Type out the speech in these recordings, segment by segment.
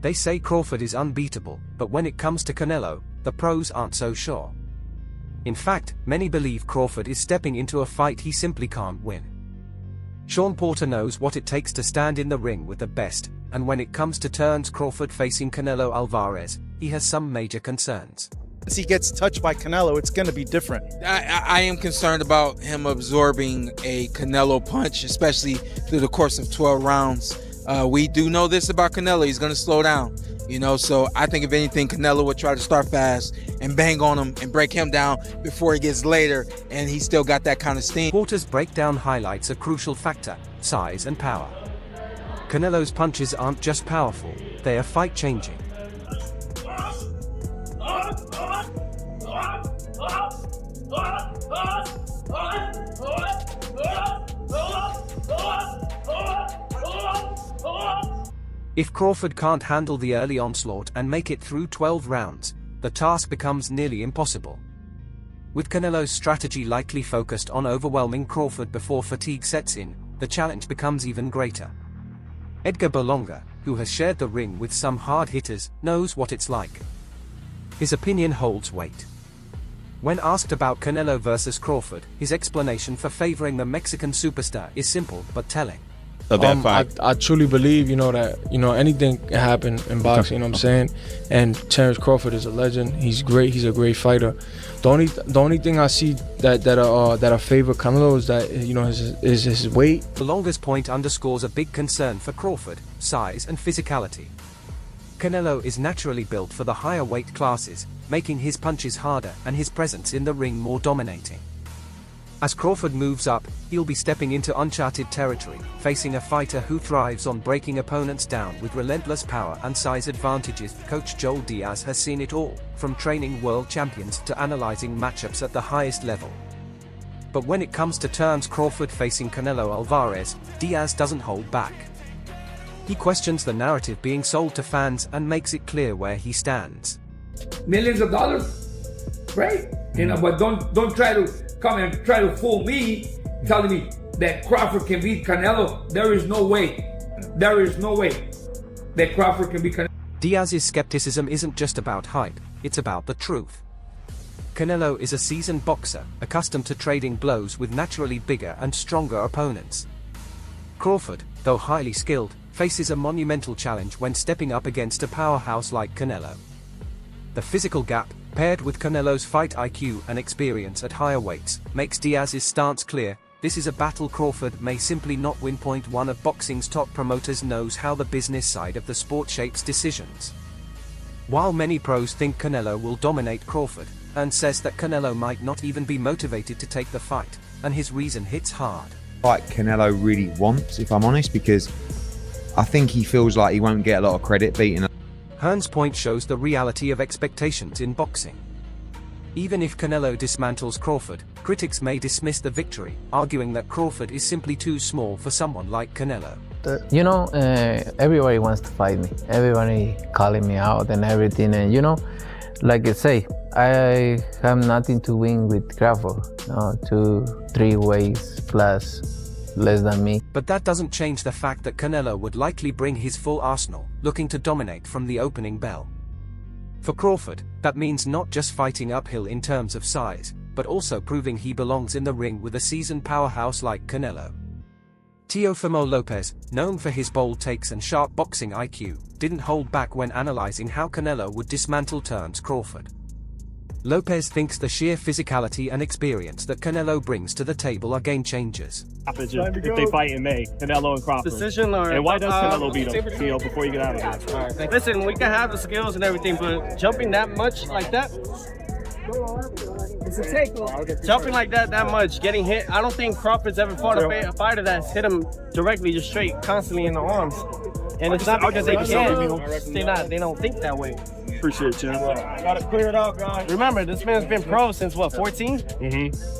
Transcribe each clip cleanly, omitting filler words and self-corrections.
They say Crawford is unbeatable, but when it comes to Canelo, the pros aren't so sure. In fact, many believe Crawford is stepping into a fight he simply can't win. Sean Porter knows what it takes to stand in the ring with the best, and when it comes to Terence Crawford facing Canelo Alvarez, he has some major concerns. Once he gets touched by Canelo, it's going to be different. I am concerned about him absorbing a Canelo punch, especially through the course of 12 rounds. We do know this about Canelo. He's going to slow down, so I think if anything, Canelo would try to start fast and bang on him and break him down before he gets later, and he's still got that kind of steam. Porter's breakdown highlights a crucial factor: size and power. Canelo's punches aren't just powerful, they are fight-changing. If Crawford can't handle the early onslaught and make it through 12 rounds, the task becomes nearly impossible. With Canelo's strategy likely focused on overwhelming Crawford before fatigue sets in, the challenge becomes even greater. Edgar Berlanga, who has shared the ring with some hard hitters, knows what it's like. His opinion holds weight. When asked about Canelo versus Crawford, his explanation for favoring the Mexican superstar is simple but telling. I truly believe, that, anything can happen in boxing, you know what I'm saying? And Terence Crawford is a legend. He's great. He's a great fighter. The only thing I see that favor Canelo is that, is his weight. Berlanga's point underscores a big concern for Crawford: size and physicality. Canelo is naturally built for the higher weight classes, making his punches harder and his presence in the ring more dominating. As Crawford moves up, he'll be stepping into uncharted territory, facing a fighter who thrives on breaking opponents down with relentless power and size advantages. Coach Joel Diaz has seen it all, from training world champions to analyzing matchups at the highest level. But when it comes to Terence Crawford facing Canelo Alvarez, Diaz doesn't hold back. He questions the narrative being sold to fans and makes it clear where he stands. Millions of dollars, great, but don't try to come and try to fool me, telling me that Crawford can beat Canelo. There is no way. There is no way that Crawford can beat Canelo. Diaz's skepticism isn't just about hype, it's about the truth. Canelo is a seasoned boxer, accustomed to trading blows with naturally bigger and stronger opponents. Crawford, though highly skilled, faces a monumental challenge when stepping up against a powerhouse like Canelo. The physical gap, paired with Canelo's fight IQ and experience at higher weights, makes Diaz's stance clear: this is a battle Crawford may simply not win. One of boxing's top promoters knows how the business side of the sport shapes decisions. While many pros think Canelo will dominate Crawford, Hearn says that Canelo might not even be motivated to take the fight, and his reason hits hard. Like Canelo really wants, if I'm honest, because I think he feels like he won't get a lot of credit beating. Hearn's point shows the reality of expectations in boxing. Even if Canelo dismantles Crawford, critics may dismiss the victory, arguing that Crawford is simply too small for someone like Canelo. Everybody wants to fight me. Everybody calling me out and everything. And like I say, I have nothing to win with Crawford. 2-3 ways plus less than me. But that doesn't change the fact that Canelo would likely bring his full arsenal, looking to dominate from the opening bell. For Crawford, that means not just fighting uphill in terms of size, but also proving he belongs in the ring with a seasoned powerhouse like Canelo. Teofimo Lopez, known for his bold takes and sharp boxing IQ, didn't hold back when analyzing how Canelo would dismantle Terence Crawford. Lopez thinks the sheer physicality and experience that Canelo brings to the table are game changers. If they fight in May, Canelo and Crawford. Decision or and why does Canelo beat him? Before you get out of here. All right, listen, we can have the skills and everything, but jumping that much like that, it's a take. Jumping like that much, getting hit. I don't think Crawford's ever fought a fighter that's hit him directly, just straight, constantly in the arms. And it's not because they can't. They don't think that way. Appreciate you. Gotta clear it out, guys. Remember, this man's been pro since what, 14?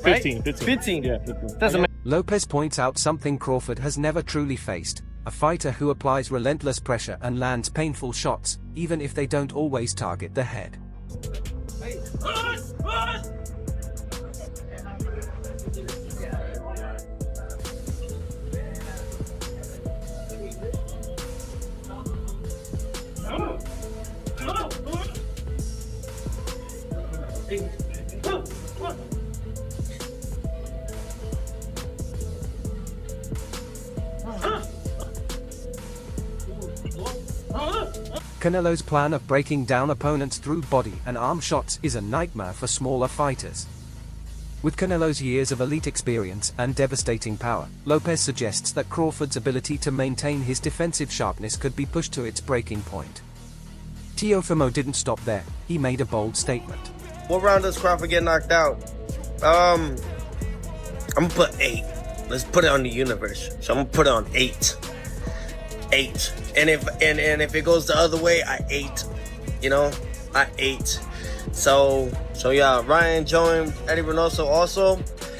15. 15. Yeah. Doesn't matter. Lopez points out something Crawford has never truly faced: a fighter who applies relentless pressure and lands painful shots, even if they don't always target the head. Hey, Canelo's plan of breaking down opponents through body and arm shots is a nightmare for smaller fighters. With Canelo's years of elite experience and devastating power, Lopez suggests that Crawford's ability to maintain his defensive sharpness could be pushed to its breaking point. Teofimo didn't stop there. He made a bold statement. What round does Crawford get knocked out? I'm gonna put 8. Let's put it on the universe. So I'm gonna put it on 8. 8. And if it goes the other way, I 8. You know, I 8. So yeah, Ryan, Joe, and Eddie Reynoso also.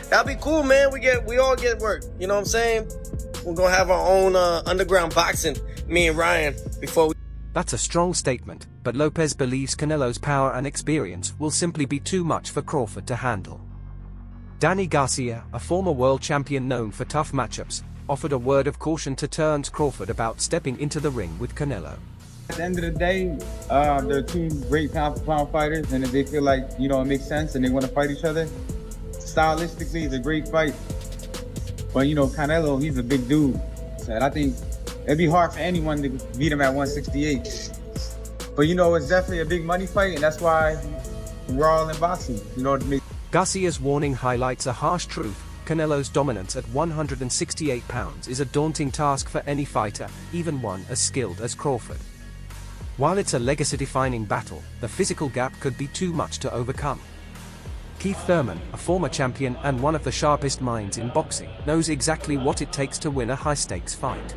That'd be cool, man. We all get work. You know what I'm saying? We're gonna have our own underground boxing, me and Ryan, before we. That's a strong statement, but Lopez believes Canelo's power and experience will simply be too much for Crawford to handle. Danny Garcia, a former world champion known for tough matchups, offered a word of caution to Terence Crawford about stepping into the ring with Canelo. At the end of the day, they're two great pound-for-pound fighters, and if they feel like, you know, it makes sense and they want to fight each other, stylistically, it's a great fight. But, you know, Canelo, he's a big dude. So I think it'd be hard for anyone to beat him at 168. But, you know, it's definitely a big money fight, and that's why we're all in boxing, you know. Garcia's warning highlights a harsh truth. Canelo's dominance at 168 pounds is a daunting task for any fighter, even one as skilled as Crawford. While it's a legacy-defining battle, the physical gap could be too much to overcome. Keith Thurman, a former champion and one of the sharpest minds in boxing, knows exactly what it takes to win a high-stakes fight.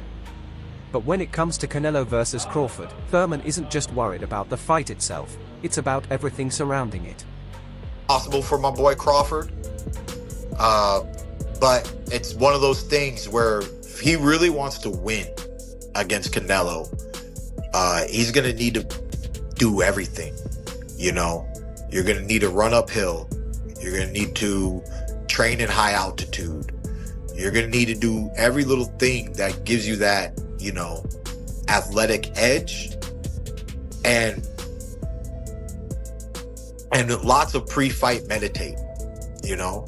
But when it comes to Canelo versus Crawford, Thurman isn't just worried about the fight itself, it's about everything surrounding it. Possible for my boy Crawford, but it's one of those things where if he really wants to win against Canelo, he's gonna need to do everything. You know, you're gonna need to run uphill. You're gonna need to train in high altitude. You're gonna need to do every little thing that gives you that, you know, athletic edge, and lots of pre-fight meditate. You know,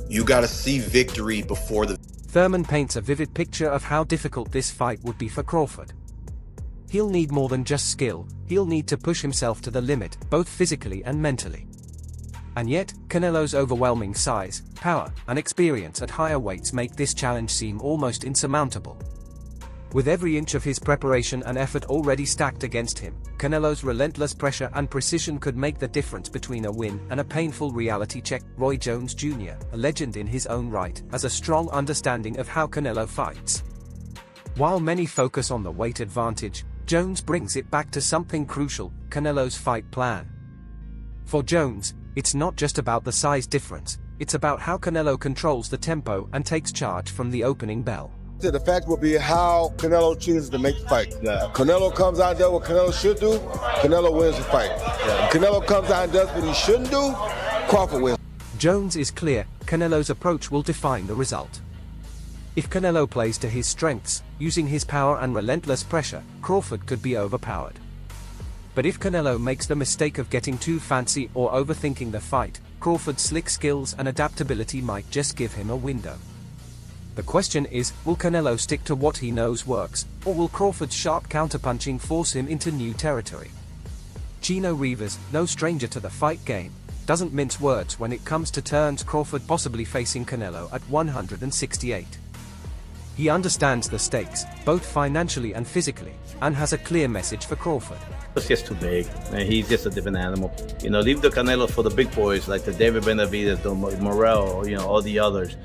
you got to see victory before the. Thurman paints a vivid picture of how difficult this fight would be for Crawford. He'll need more than just skill, he'll need to push himself to the limit, both physically and mentally. And yet, Canelo's overwhelming size, power, and experience at higher weights make this challenge seem almost insurmountable. With every inch of his preparation and effort already stacked against him, Canelo's relentless pressure and precision could make the difference between a win and a painful reality check. Roy Jones Jr., a legend in his own right, has a strong understanding of how Canelo fights. While many focus on the weight advantage, Jones brings it back to something crucial: Canelo's fight plan. For Jones, it's not just about the size difference, it's about how Canelo controls the tempo and takes charge from the opening bell. The fact will be how Canelo chooses to make the fight. Yeah. Canelo comes out and does what Canelo should do, Canelo wins the fight. Yeah. Canelo comes out and does what he shouldn't do, Crawford wins. Jones is clear, Canelo's approach will define the result. If Canelo plays to his strengths, using his power and relentless pressure, Crawford could be overpowered. But if Canelo makes the mistake of getting too fancy or overthinking the fight, Crawford's slick skills and adaptability might just give him a window. The question is, will Canelo stick to what he knows works, or will Crawford's sharp counterpunching force him into new territory? Chino Rivas, no stranger to the fight game, doesn't mince words when it comes to Terence Crawford possibly facing Canelo at 168. He understands the stakes, both financially and physically, and has a clear message for Crawford. It's just too big, and he's just a different animal. You know, leave the Canelo for the big boys like the David Benavidez, the Morel, you know, all the others,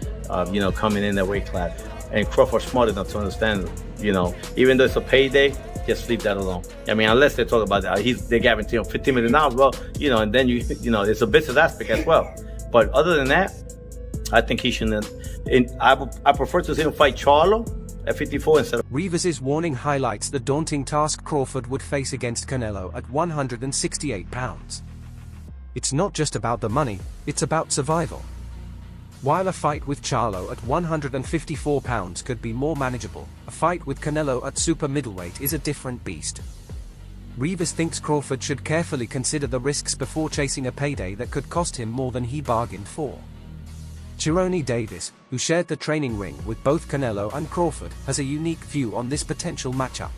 you know, coming in that weight class. And Crawford's smart enough to understand, you know, even though it's a payday, just leave that alone. I mean, unless they talk about they guarantee him $15 million, well, you know, and then you know, it's a business aspect as well. But other than that, I think he shouldn't. I prefer to see him fight Charlo at 54 instead of. Rivas's warning highlights the daunting task Crawford would face against Canelo at 168 pounds. It's not just about the money, it's about survival. While a fight with Charlo at 154 pounds could be more manageable, a fight with Canelo at super middleweight is a different beast. Rivas thinks Crawford should carefully consider the risks before chasing a payday that could cost him more than he bargained for. Chironi Davis, who shared the training ring with both Canelo and Crawford, has a unique view on this potential matchup.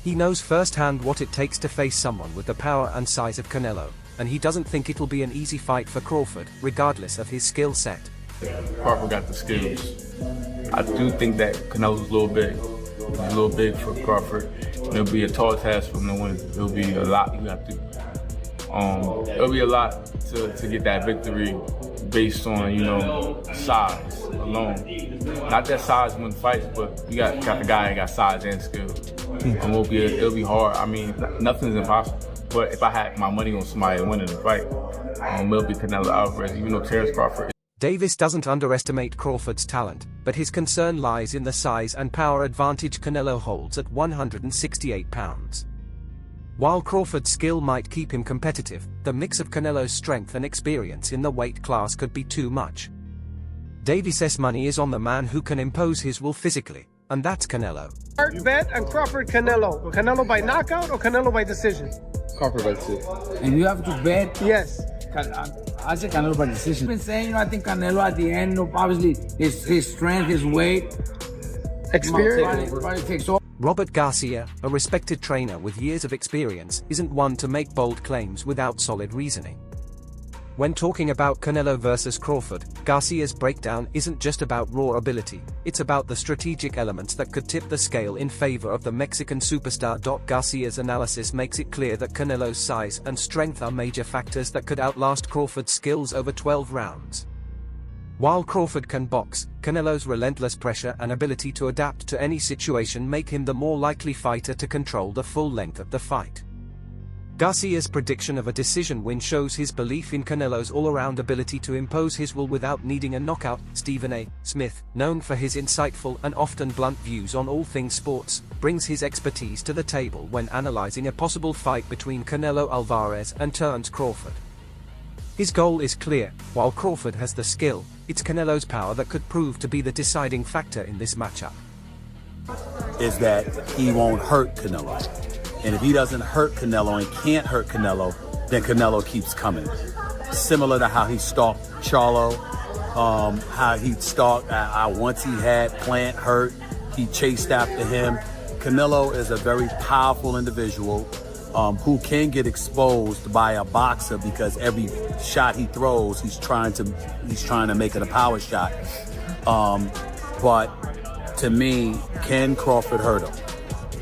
He knows firsthand what it takes to face someone with the power and size of Canelo, and he doesn't think it'll be an easy fight for Crawford, regardless of his skill set. Crawford got the skills. I do think that Canelo's a little big. He's a little big for Crawford. It'll be a tall task for him to win. It'll be a lot you have to. It'll be a lot to get that victory based on, size alone. Not that size wins fights, but you got a guy that got size and skill. And it'll be hard. I mean, nothing's impossible. But if I had my money on somebody winning the fight, it'll be Canelo Alvarez, even though Terence Crawford. Davis doesn't underestimate Crawford's talent, but his concern lies in the size and power advantage Canelo holds at 168 pounds. While Crawford's skill might keep him competitive, the mix of Canelo's strength and experience in the weight class could be too much. Davis's money is on the man who can impose his will physically, and that's Canelo. Hard bet on Crawford Canelo. Canelo by knockout or Canelo by decision? Crawford by decision. And you have to bet? Yes. I say Canelo by decision. I've been saying, I think Canelo at the end, obviously his strength, his weight, experience, probably takes over. Robert Garcia, a respected trainer with years of experience, isn't one to make bold claims without solid reasoning. When talking about Canelo versus Crawford, Garcia's breakdown isn't just about raw ability, it's about the strategic elements that could tip the scale in favor of the Mexican superstar. Garcia's analysis makes it clear that Canelo's size and strength are major factors that could outlast Crawford's skills over 12 rounds. While Crawford can box, Canelo's relentless pressure and ability to adapt to any situation make him the more likely fighter to control the full length of the fight. Garcia's prediction of a decision win shows his belief in Canelo's all-around ability to impose his will without needing a knockout. Stephen A. Smith, known for his insightful and often blunt views on all things sports, brings his expertise to the table when analyzing a possible fight between Canelo Alvarez and Terence Crawford. His goal is clear: while Crawford has the skill, it's Canelo's power that could prove to be the deciding factor in this matchup. Is that he won't hurt Canelo. And if he doesn't hurt Canelo and can't hurt Canelo, then Canelo keeps coming. Similar to how he stalked Charlo, how he stalked, once he had Plant hurt, he chased after him. Canelo is a very powerful individual who can get exposed by a boxer because every shot he throws, he's trying to make it a power shot. But to me, can Crawford hurt him?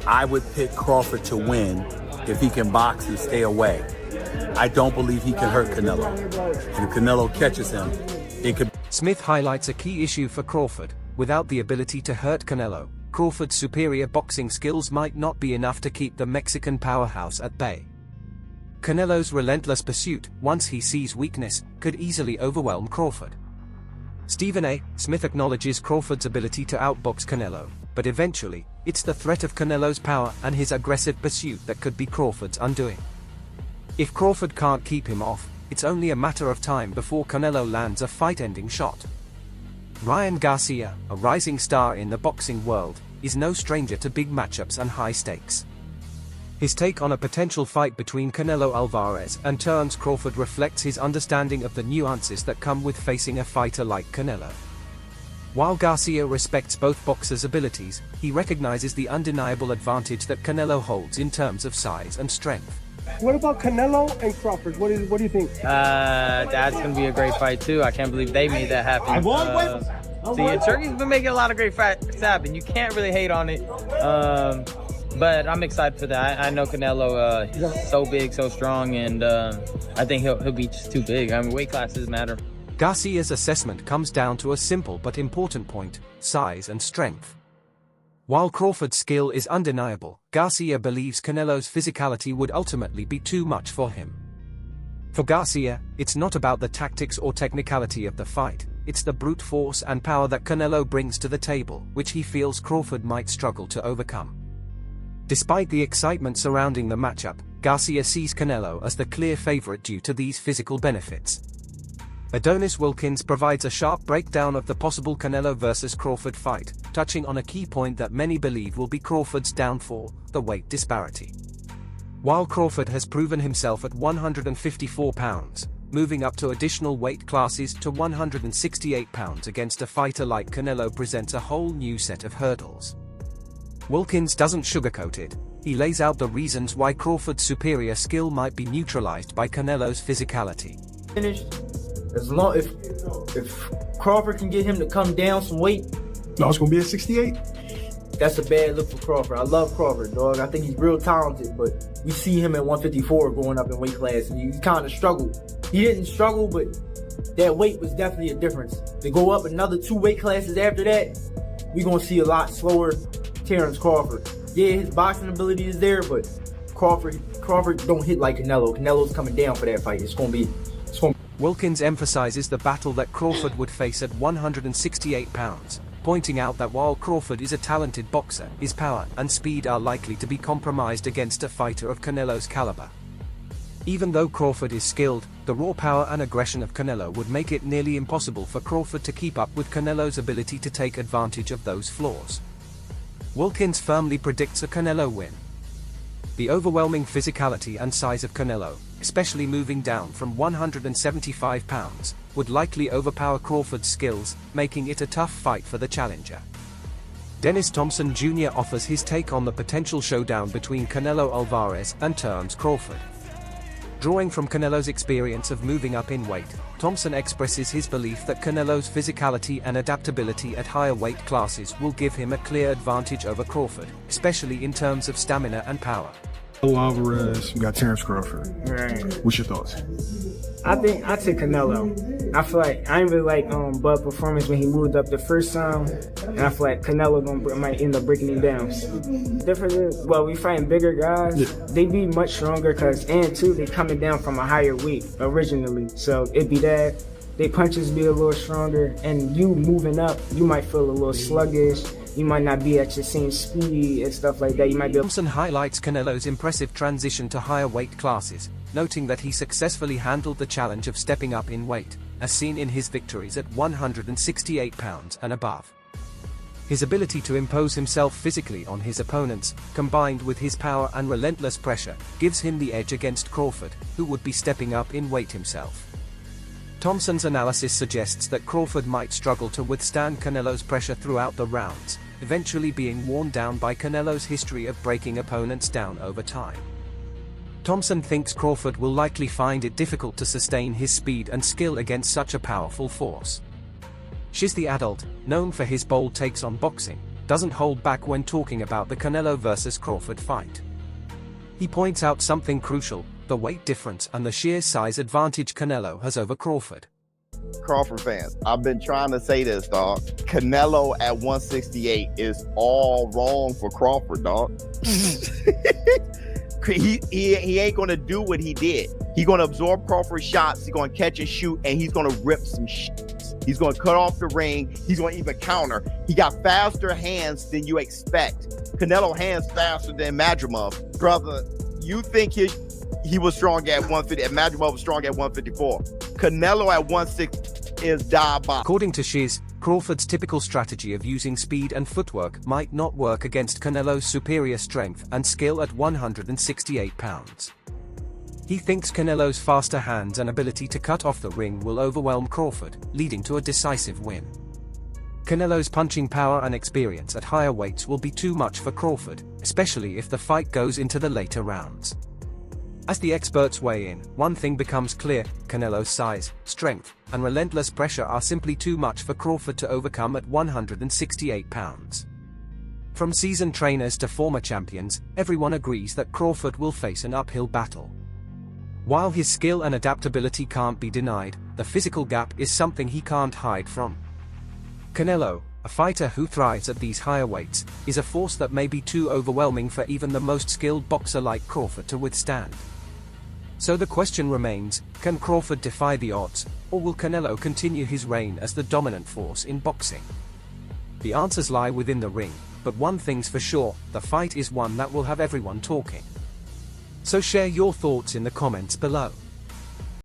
I would pick Crawford to win if he can box and stay away. I don't believe he can hurt Canelo. And if Canelo catches him, it could. Smith highlights a key issue for Crawford. Without the ability to hurt Canelo, Crawford's superior boxing skills might not be enough to keep the Mexican powerhouse at bay. Canelo's relentless pursuit, once he sees weakness, could easily overwhelm Crawford. Stephen A. Smith acknowledges Crawford's ability to outbox Canelo, but eventually, it's the threat of Canelo's power and his aggressive pursuit that could be Crawford's undoing. If Crawford can't keep him off, it's only a matter of time before Canelo lands a fight-ending shot. Ryan Garcia, a rising star in the boxing world, is no stranger to big matchups and high stakes. His take on a potential fight between Canelo Alvarez and Terence Crawford reflects his understanding of the nuances that come with facing a fighter like Canelo. While Garcia respects both boxers' abilities, he recognizes the undeniable advantage that Canelo holds in terms of size and strength. What about Canelo and Crawford? What do you think? That's going to be a great fight, too. I can't believe they made that happen. Turkey's been making a lot of great fights happen. You can't really hate on it. But I'm excited for that. I know Canelo is so big, so strong, and I think he'll be just too big. I mean, weight classes matter. Garcia's assessment comes down to a simple but important point: size and strength. While Crawford's skill is undeniable, Garcia believes Canelo's physicality would ultimately be too much for him. For Garcia, it's not about the tactics or technicality of the fight, it's the brute force and power that Canelo brings to the table, which he feels Crawford might struggle to overcome. Despite the excitement surrounding the matchup, Garcia sees Canelo as the clear favorite due to these physical benefits. Adonis Wilkins provides a sharp breakdown of the possible Canelo versus Crawford fight, touching on a key point that many believe will be Crawford's downfall: the weight disparity. While Crawford has proven himself at 154 pounds, moving up to additional weight classes to 168 pounds against a fighter like Canelo presents a whole new set of hurdles. Wilkins doesn't sugarcoat it. He lays out the reasons why Crawford's superior skill might be neutralized by Canelo's physicality. Finished. As long if Crawford can get him to come down some weight. No, it's gonna be at 68. That's a bad look for Crawford. I love Crawford, dog. I think he's real talented, but we see him at 154 going up in weight class, and he kind of struggled. He didn't struggle, but that weight was definitely a difference. To go up another 2 weight classes after that, we're gonna see a lot slower Terence Crawford. Yeah, his boxing ability is there, but Crawford don't hit like Canelo. Canelo's coming down for that fight. It's gonna be. Wilkins emphasizes the battle that Crawford would face at 168 pounds, pointing out that while Crawford is a talented boxer, his power and speed are likely to be compromised against a fighter of Canelo's caliber. Even though Crawford is skilled, the raw power and aggression of Canelo would make it nearly impossible for Crawford to keep up with Canelo's ability to take advantage of those flaws. Wilkins firmly predicts a Canelo win. The overwhelming physicality and size of Canelo, especially moving down from 175 pounds, would likely overpower Crawford's skills, making it a tough fight for the challenger. Dennis Thompson Jr. offers his take on the potential showdown between Canelo Alvarez and Terence Crawford. Drawing from Canelo's experience of moving up in weight, Thompson expresses his belief that Canelo's physicality and adaptability at higher weight classes will give him a clear advantage over Crawford, especially in terms of stamina and power. Alvarez, we got Terence Crawford. Right. What's your thoughts? I think I take Canelo. I feel like I ain't really like Bud's performance when he moved up the first time, and I feel like Canelo might end up breaking him down. Different is, well, we fighting bigger guys. They be much stronger and too they coming down from a higher weight originally, so it'd be that. They punches be a little stronger, and you moving up, you might feel a little sluggish. You might not be at your same speed and stuff like that. You might be. Thompson highlights Canelo's impressive transition to higher weight classes, noting that he successfully handled the challenge of stepping up in weight, as seen in his victories at 168 pounds and above. His ability to impose himself physically on his opponents, combined with his power and relentless pressure, gives him the edge against Crawford, who would be stepping up in weight himself. Thompson's analysis suggests that Crawford might struggle to withstand Canelo's pressure throughout the rounds, eventually being worn down by Canelo's history of breaking opponents down over time. Thompson thinks Crawford will likely find it difficult to sustain his speed and skill against such a powerful force. Shiz the Adult, known for his bold takes on boxing, doesn't hold back when talking about the Canelo vs. Crawford fight. He points out something crucial: the weight difference and the sheer size advantage Canelo has over Crawford. Crawford fans, I've been trying to say this, dog. Canelo at 168 is all wrong for Crawford, dog. He ain't gonna do what he did. He's gonna absorb Crawford's shots, he's gonna catch and shoot, and he's gonna rip some shit. He's gonna cut off the ring, he's gonna even counter. He got faster hands than you expect. Canelo hands faster than Madrimov. Brother, you think he was strong at 150, and Madrimov was strong at 154. Canelo at 160 is diabolical. According to Shiz, Crawford's typical strategy of using speed and footwork might not work against Canelo's superior strength and skill at 168 pounds. He thinks Canelo's faster hands and ability to cut off the ring will overwhelm Crawford, leading to a decisive win. Canelo's punching power and experience at higher weights will be too much for Crawford, especially if the fight goes into the later rounds. As the experts weigh in, one thing becomes clear: Canelo's size, strength, and relentless pressure are simply too much for Crawford to overcome at 168 pounds. From seasoned trainers to former champions, everyone agrees that Crawford will face an uphill battle. While his skill and adaptability can't be denied, the physical gap is something he can't hide from. Canelo, a fighter who thrives at these higher weights, is a force that may be too overwhelming for even the most skilled boxer like Crawford to withstand. So the question remains, can Crawford defy the odds, or will Canelo continue his reign as the dominant force in boxing? The answers lie within the ring, but one thing's for sure, the fight is one that will have everyone talking. So share your thoughts in the comments below.